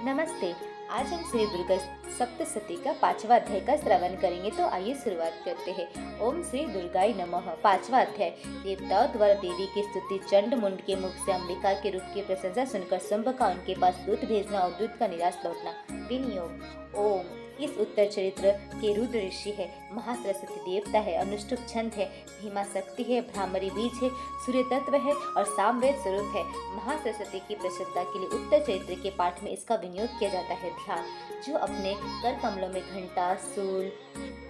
नमस्ते। आज हम श्री दुर्गा सप्तशती का 5वां अध्याय का श्रवण करेंगे। तो आइए शुरुआत करते हैं। ओम श्री दुर्गाय नमः। 5वां अध्याय। देवताओं द्वारा देवी की स्तुति। चंड मुंड के मुख से अंबिका के रूप की प्रशंसा सुनकर शुंभ का उनके पास दूत भेजना और दूत का निराश लौटना। विनियोग। ओम इस उत्तर चरित्र के रुद्र ऋषि है, महासरस्वती देवता है, अनुष्टुप छंद है, भीमा शक्ति है, भ्रामरी बीज है, सूर्य तत्व है और सामवेद स्वरूप है। महासरस्वती की प्रसिद्धता के लिए उत्तर चरित्र के पाठ में इसका विनियोग किया जाता है। ध्यान। जो अपने कर कमलों में घंटा, सूल,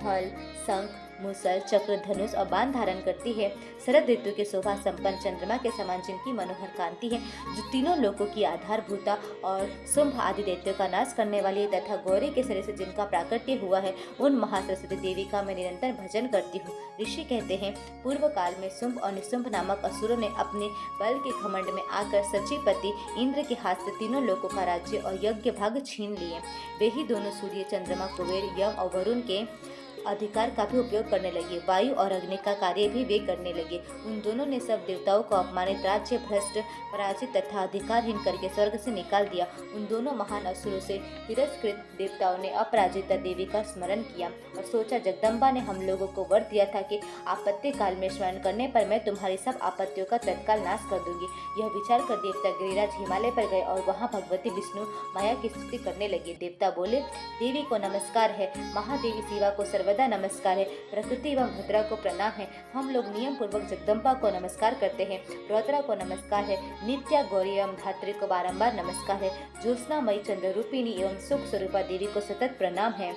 फल, शंख, मूसल, चक्र, धनुष और बाण धारण करती है, शरद ऋतु के शोभा संपन्न चंद्रमा के समान जिनकी मनोहर कांति है, जो तीनों लोकों की आधारभूता और शुंभ आदि दैत्यों का नाश करने वाली है तथा गौरी के शरीर से जिनका प्राकट्य हुआ है, उन महासरस्वती देवी का मैं निरंतर भजन करती हूँ। ऋषि कहते हैं, पूर्व काल में शुंभ और निशुंभ नामक असुरों ने अपने बल के घमंड में आकर सचीपति इंद्र के हाथ से तीनों लोकों का राज्य और यज्ञ भाग छीन लिए। वे ही दोनों सूर्य, चंद्रमा, कुबेर, यम और वरुण के अधिकार का भी उपयोग करने लगे। वायु और अग्नि का कार्य भी वे करने लगे। उन दोनों ने सब देवताओं को अपमानित, राज्य भ्रष्ट, पराजित तथा अधिकारहीन करके स्वर्ग से निकाल दिया। उन दोनों महान असुरों से तिरस्कृत देवताओं ने अपराजिता देवी का स्मरण किया और सोचा, जगदम्बा ने हम लोगों को वर दिया था कि आपत्ति काल में स्मरण करने पर मैं तुम्हारी सब आपत्तियों का तत्काल नाश कर दूंगी। यह विचार कर देवता गिरिराज हिमालय पर गए और वहाँ भगवती विष्णु माया की स्तुति करने लगे। देवता बोले, देवी को नमस्कार है, महादेवी शिवा को सर्वदा नमस्कार है, प्रकृति एवं भद्रा को प्रणाम है। हम लोग नियम पूर्वक जगदम्बा को नमस्कार करते हैं, रौद्रा को नमस्कार है, नित्या गौरी एवं धात्री को बारंबार नमस्कार है, ज्योत्सनामयी चंद्र रूपिणी एवं सुख स्वरूपा देवी को सतत प्रणाम है।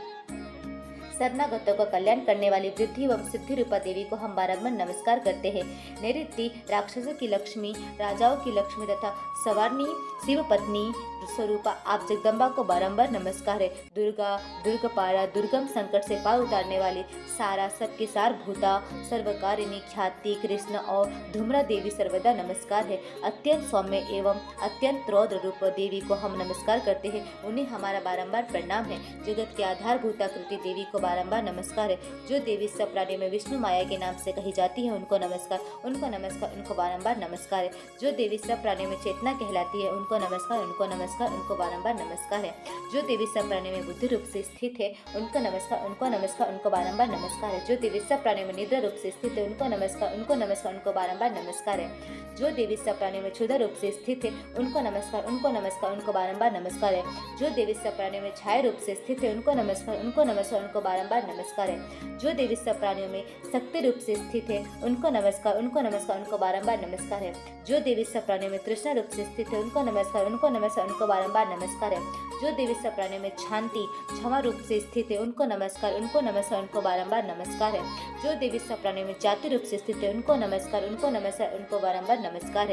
शरणागतों का कल्याण करने वाली वृद्धि एवं सिद्धि रूपा देवी को हम बारंबार नमस्कार करते हैं। नैऋत्य राक्षसों की लक्ष्मी, राजाओं की लक्ष्मी तथा सवारणी शिव पत्नी स्वरूपा आप जगदम्बा को बारंबार नमस्कार है। दुर्गा, दुर्गपारा, दुर्गम संकट से पार उतारने वाली, सारा सबके सार भूता, सर्वकारिणी, ख्याति, कृष्ण और धूम्रा देवी सर्वदा नमस्कार है। अत्यंत सौम्य एवं अत्यंत रौद्र रूप देवी को हम नमस्कार करते हैं, उन्हें हमारा बारंबार प्रणाम है। जगत के आधार भूता कृति देवी को बारंबार नमस्कार है। जो देवी सब प्राणी में विष्णु माया के नाम से कही जाती है, उनको नमस्कार, उनको नमस्कार, उनको बारंबार नमस्कार है। जो देवी सब प्राणी में चेतना कहलाती है, उनको नमस्कार, उनको नमस्कार, उनको बारंबार नमस्कार है। जो देवी सब प्राणी में बुद्धि रूप से स्थित है, उनको नमस्कार, उनको नमस्कार, उनको बारंबार नमस्कार है। जो देवी सब प्राणी में निद्रा रूप से स्थित है, उनको नमस्कार, उनको नमस्कार, उनको बारंबार नमस्कार है। जो देवी सब प्राणी में क्षुधा रूप से स्थित है, उनको नमस्कार, उनको नमस्कार, उनको बारंबार नमस्कार है। जो देवी सब प्राणी में छाया रूप से स्थित है, उनको नमस्कार, उनको नमस्कार, उनको बारंबार नमस्कार है। जो देवी सब प्राणियों में शक्ति रूप से स्थित है, उनको नमस्कार, उनको नमस्कार, उनको बारंबार नमस्कार है। जो देवी सब प्राणियों में तृष्णा रूप से स्थित है, उनको नमस्कार, उनको नमस्कार, उनको बारंबार नमस्कार है। जो देवी सब प्राणियों में शांति, क्षमा रूप से स्थित है, उनको नमस्कार, उनको नमस्कार, उनको बारंबार नमस्कार है। जो देवी सब प्राणियों में जाति रूप से स्थित है, उनको नमस्कार, उनको नमस्कार, उनको बारंबार नमस्कार है।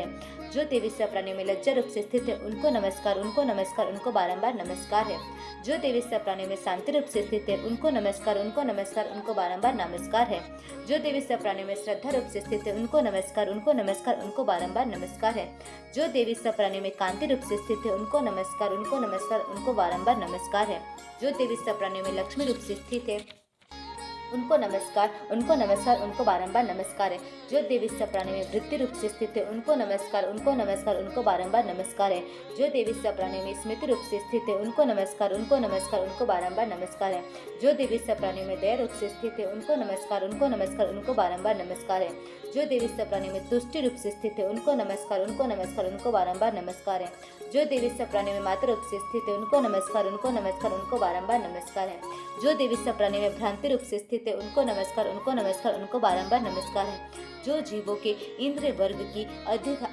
जो देवी सब प्राणियों में लज्जा रूप से स्थित है, उनको नमस्कार, उनको नमस्कार, उनको बारंबार नमस्कार है। जो देवी सब प्राणियों में शांति रूप से स्थित है, उनको नमस्कार, उनको नमस्कार, उनको बारंबार नमस्कार है। जो देवी सब प्राणियों में श्रद्धा रूप से स्थित है, उनको नमस्कार, उनको नमस्कार, उनको बारंबार नमस्कार है। जो देवी सब प्राणियों में कांति रूप से स्थित है, उनको नमस्कार, उनको नमस्कार, उनको बारंबार नमस्कार है। जो देवी सब प्राणियों में लक्ष्मी रूप से स्थित है, उनको नमस्कार, उनको नमस्कार, उनको बारंबार नमस्कार है। जो देवी सब प्राणी में वृद्धि रूप से स्थित है, उनको नमस्कार, उनको नमस्कार, उनको बारंबार नमस्कार है। जो देवी सब प्राणी में स्मृति रूप से स्थित है, उनको नमस्कार, उनको नमस्कार, उनको बारंबार नमस्कार है। जो देवी सब प्राणी में दया रूप से स्थित है, उनको नमस्कार, उनको नमस्कार, उनको बारंबार नमस्कार है। जो देवी सब प्राणी में तुष्टि रूप से स्थित है, उनको नमस्कार, उनको नमस्कार, उनको बारंबार नमस्कार है। जो देवी सब प्राणी में माता रूप से स्थित है, उनको नमस्कार, उनको नमस्कार, उनको बारंबार नमस्कार है। जो देवी सब प्राणी में भ्रांति रूप से स्थित है, उनको नमस्कार, उनको नमस्कार, उनको बारंबार नमस्कार है। जो जीवों के इंद्र वर्ग की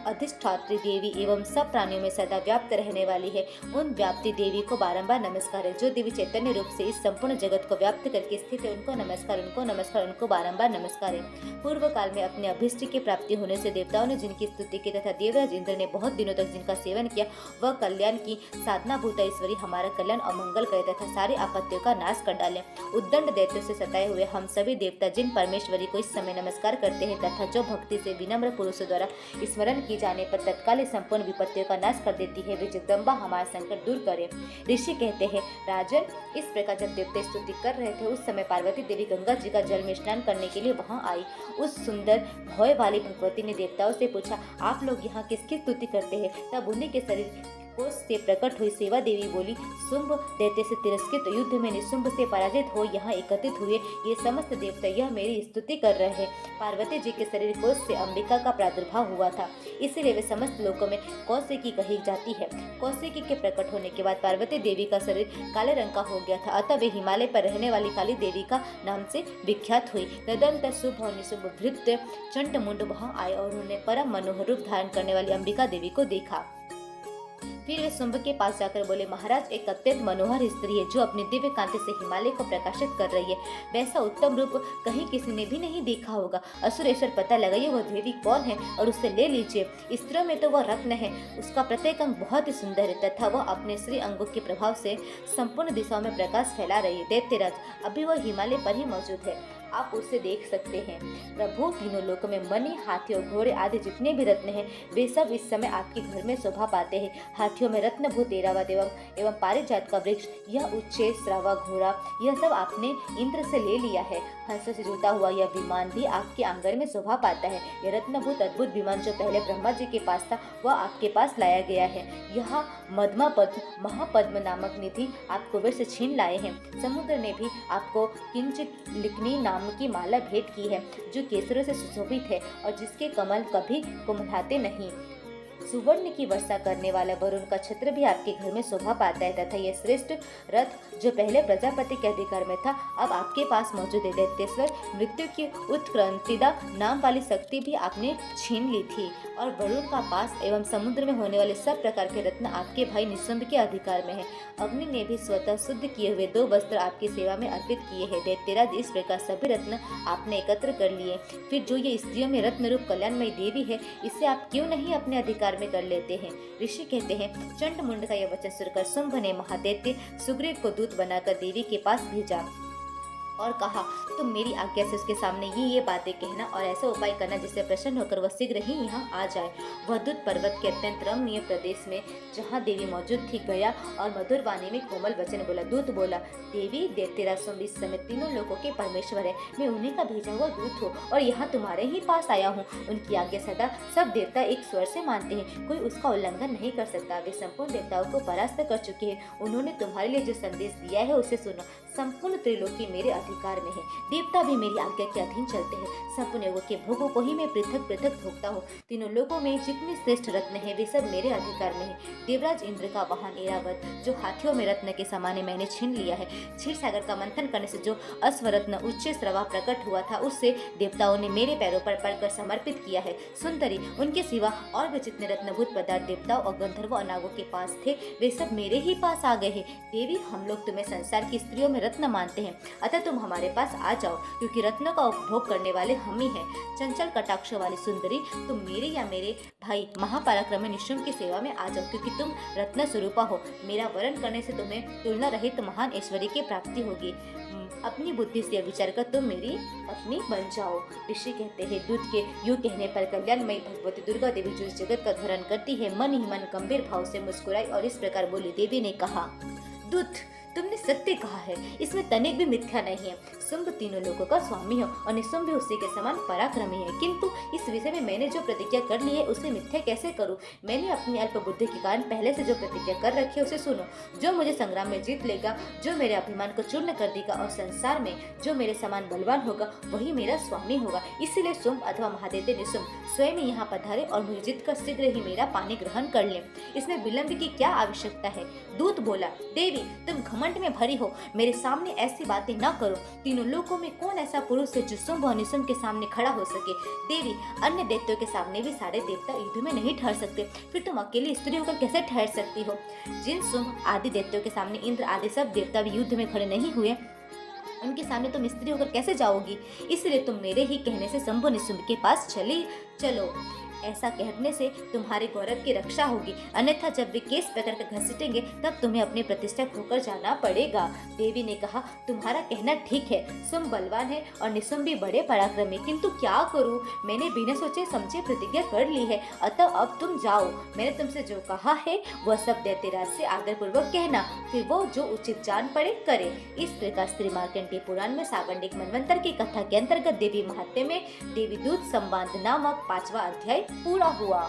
अधिष्ठात्री देवी एवं सब प्राणियों में सदा व्याप्त रहने वाली है, उन व्याप्ति देवी को बारंबार नमस्कार है। जो देवी चैतन्य रूप से इस संपूर्ण जगत को व्याप्त करके स्थित है, उनको नमस्कार, उनको नमस्कार, उनको बारंबार नमस्कार है। पूर्व काल में अपने अभिष्ट की प्राप्ति होने से देवताओं ने जिनकी स्तुति की तथा देवराज इंद्र ने बहुत दिनों तक जिनका सेवन किया, वह कल्याण की साधना भूता ईश्वरी हमारा कल्याण और मंगल करे तथा सारी आपत्तियों का नाश कर डाले। उद्दंड दैत्यों से सताए हुए हम सभी देवता जिन परमेश्वरी को इस समय नमस्कार करते हैं तथा जो भक्ति से विनम्र पुरुषों द्वारा स्मरण की जाने पर तत्काल संपूर्ण विपत्तियों का नाश कर देती है, वे जगदम्बा हमारा संकट दूर करे। ऋषि कहते हैं, राजन, इस प्रकार जब देवता स्तुति कर रहे थे, उस समय पार्वती देवी गंगा जी का जल में स्नान करने के लिए वहां आई। उस सुंदर भय वाली भगवती ने देवताओं से पूछा, आप लोग यहाँ किसकी स्तुति करते हैं? तब उन्हीं के शरीर कोष से प्रकट हुई सेवा देवी बोली, शुंभ दैत्य से तिरस्कृत युद्ध में निशुंभ से पराजित हो यहाँ एकत्रित हुए ये समस्त देवता यह मेरी स्तुति कर रहे हैं। पार्वती जी के शरीर कोष से अंबिका का प्रादुर्भाव हुआ था, इसीलिए वे समस्त लोकों में कौशिकी कही जाती है। कौशिकी के प्रकट होने के बाद पार्वती देवी का शरीर काले रंग का हो गया था, अतः वे हिमालय पर रहने वाली काली देवी का नाम से विख्यात हुई। तदंतर शुभ और निशुंभ भृत्य चंड मुंड वहां आए और उन्होंने परम मनोहर रूप धारण करने वाली अंबिका देवी को देखा। फिर वे शुंभ के पास जाकर बोले, महाराज एक अत्यंत मनोहर स्त्री है जो अपनी दिव्य कांति से हिमालय को प्रकाशित कर रही है। वैसा उत्तम रूप कहीं किसी ने भी नहीं देखा होगा। असुरेश्वर पता लगाइए वह देवी कौन है और उससे ले लीजिए। स्त्रियों में तो वह रत्न है, उसका प्रत्येक अंग बहुत ही सुंदर है तथा वह अपने श्री अंगों के प्रभाव से संपूर्ण दिशाओं में प्रकाश फैला रही है। दैत्यराज अभी वह हिमालय पर ही मौजूद है, आप उसे देख सकते हैं। प्रभु तीनों लोकों में मणि, हाथी और घोड़े आदि जितने भी रत्न हैं वे सब इस समय आपके घर में शोभा पाते हैं। हाथियों में रत्नभूत ऐरावत एवं पारिजात का वृक्ष, यह उच्चैः श्रावा घोड़ा, यह सब आपने इंद्र से ले लिया है। हंसों से जुटा हुआ यह विमान भी आपके आंगन में शोभा पाता है। यह रत्नभूत अद्भुत विमान जो पहले ब्रह्मा जी के पास था वह आपके पास लाया गया है। यह मधमा पद्म, महापद्म नामक निधि आप कुबेर से छीन लाए हैं। समुद्र ने भी आपको किंचित लिखनी नाम की माला भेंट की है जो केसरों से सुशोभित है और जिसके कमल कभी कुमलाते नहीं। सुवर्ण की वर्षा करने वाला वरुण का छत्र भी आपके घर में शोभा पाता है तथा यह श्रेष्ठ रथ जो पहले प्रजापति के अधिकार में था अब आपके पास मौजूद है। दैत्येश्वर मृत्यु की उत्क्रांतिदा नाम वाली शक्ति भी आपने छीन ली थी और वरुण का पास एवं समुद्र में होने वाले सब प्रकार के रत्न आपके भाई निशुंभ के अधिकार में है। अग्नि ने भी स्वतः शुद्ध किए हुए 2 वस्त्र आपकी सेवा में अर्पित किए हैं। दैत्यराज इस प्रकार सभी रत्न आपने एकत्र कर लिए। फिर जो ये स्त्रियों में रत्न रूप कल्याणमयी देवी है इसे आप क्यों नहीं अपने अधिकार में कर लेते हैं। ऋषि कहते हैं, चंड मुंड का यह वचन सुनकर शुंभ ने महादैत्य सुग्रीव को दूत बनाकर देवी के पास भेजा और कहा, तुम मेरी आज्ञा से उसके सामने ये बातें कहना और ऐसा उपाय करना जिससे प्रसन्न होकर वह शीघ्र ही यहाँ आ जाए। वह दूत पर्वत के अत्यंत रमणीय प्रदेश में जहाँ देवी मौजूद थी गया और मधुर वाणी में कोमल वचन बोला। दूत बोला, देवी दैत्यराज शुंभ इस समय तीनों लोगों के परमेश्वर है, मैं उन्हीं का भेजा हुआ दूत हूँ और यहाँ तुम्हारे ही पास आया हूँ। उनकी आज्ञा सदा सब देवता एक स्वर से मानते हैं, कोई उसका उल्लंघन नहीं कर सकता। वे संपूर्ण देवताओं को परास्त कर चुके हैं। उन्होंने तुम्हारे लिए जो संदेश दिया है उसे सुनो। संपूर्ण त्रिलोकी मेरे अधिकार में है, देवता भी मेरी आज्ञा के अधीन चलते हैं। संपूर्ण योगों के भोगों को ही मैं पृथक पृथक भोगता हूँ। तीनों लोगों में जितने श्रेष्ठ रत्न है वे सब मेरे अधिकार में है। देवराज इंद्र का वाहन ऐरावत जो हाथियों में रत्न के समान मैंने छीन लिया है। क्षीर सागर का मंथन करने से जो अश्वरत्न उच्च श्रवा प्रकट हुआ था उससे देवताओं ने मेरे पैरों पर पड़कर समर्पित किया है। सुंदरी, उनके सिवा और भी जितने रत्नभूत पदार्थ देवताओं और गंधर्व और नागों के पास थे वे सब मेरे ही पास आ गए हैं। देवी, हम लोग तुम्हें संसार की स्त्रियों में रत्न मानते हैं, अतः तुम हमारे पास आ जाओ क्योंकि रत्नों का उपभोग करने वाले हम ही हैं। चंचल कटाक्ष वाली सुंदरी, तुम मेरे या मेरे भाई महापराक्रमी निशुंभ की सेवा में आ जाओ क्योंकि तुम रत्न स्वरूपा हो। मेरा वरण करने से तुम्हें तुलना रहित महान ऐश्वर्य की प्राप्ति होगी। अपनी बुद्धि से विचार कर तुम मेरी पत्नी बन जाओ। ऋषि कहते हैं, दूत के यूं कहने पर कल्याणमयी भगवती दुर्गा देवी जो इस जगत का धरण करती है मन ही मन गंभीर भाव से मुस्कुराई और इस प्रकार बोली। देवी ने कहा, दूत, तुमने सत्य कहा है, इसमें तनिक भी मिथ्या नहीं है। शुंभ तीनों लोगों का स्वामी हो और निशुंभ भी उसी के समान पराक्रमी है, किंतु इस विषय में मैंने जो प्रतिज्ञा कर ली है उसे मिथ्या कैसे करूं? मैंने अपनी अल्प बुद्धि के कारण पहले से जो प्रतिज्ञा कर रखी है उसे सुनो। जो मुझे संग्राम में जीत लेगा, जो मेरे अभिमान को चूर्ण कर देगा और संसार में जो मेरे समान बलवान होगा वही मेरा स्वामी होगा। इसीलिए शुंभ अथवा महादैत्य निशुंभ स्वयं यहाँ पधारे और मुझे जीत कर शीघ्र ही मेरा पानी ग्रहण कर ले। इसमें विलंब की क्या आवश्यकता है? दूत बोला, देवी, तुम घमंड में भरी हो, मेरे सामने ऐसी बातें न करो। तीनों लोकों में कौन ऐसा पुरुष है जो शुंभ और निशुंभ के सामने खड़ा हो सके? देवी, अन्य देवताओं के सामने भी सारे देवता युद्ध में नहीं ठहर सकते, फिर तुम अकेली स्त्री होकर कैसे ठहर सकती हो? जिन शुंभ आदि देवताओं के सामने इंद्र आदि सब देवता भी युद्ध में खड़े नहीं हुए, उनके सामने तुम स्त्री होकर कैसे जाओगी? इसलिए तुम मेरे ही कहने से शंभु निशुंभ के पास चलो। ऐसा कहने से तुम्हारे गौरव की रक्षा होगी, अन्यथा जब वे केस पकड़ कर घसीटेंगे तब तुम्हें अपनी प्रतिष्ठा खोकर जाना पड़ेगा। देवी ने कहा, तुम्हारा कहना ठीक है, शुंभ बलवान है और निशुंभ भी बड़े पराक्रमी, किंतु क्या करूं? मैंने बिना सोचे समझे प्रतिज्ञा कर ली है, अतः अब तुम जाओ। मैंने तुमसे जो कहा है वह सब दैत्यराज से आदर पूर्वक कहना, फिर वो जो उचित जान पड़े करे। इस प्रकार श्री मार्कंडेय पुराण में सागंडिक मनवंतर की कथा के अंतर्गत देवी महात्म्य में देवी दूत संवाद नामक 5वां अध्याय पूरा हुआ।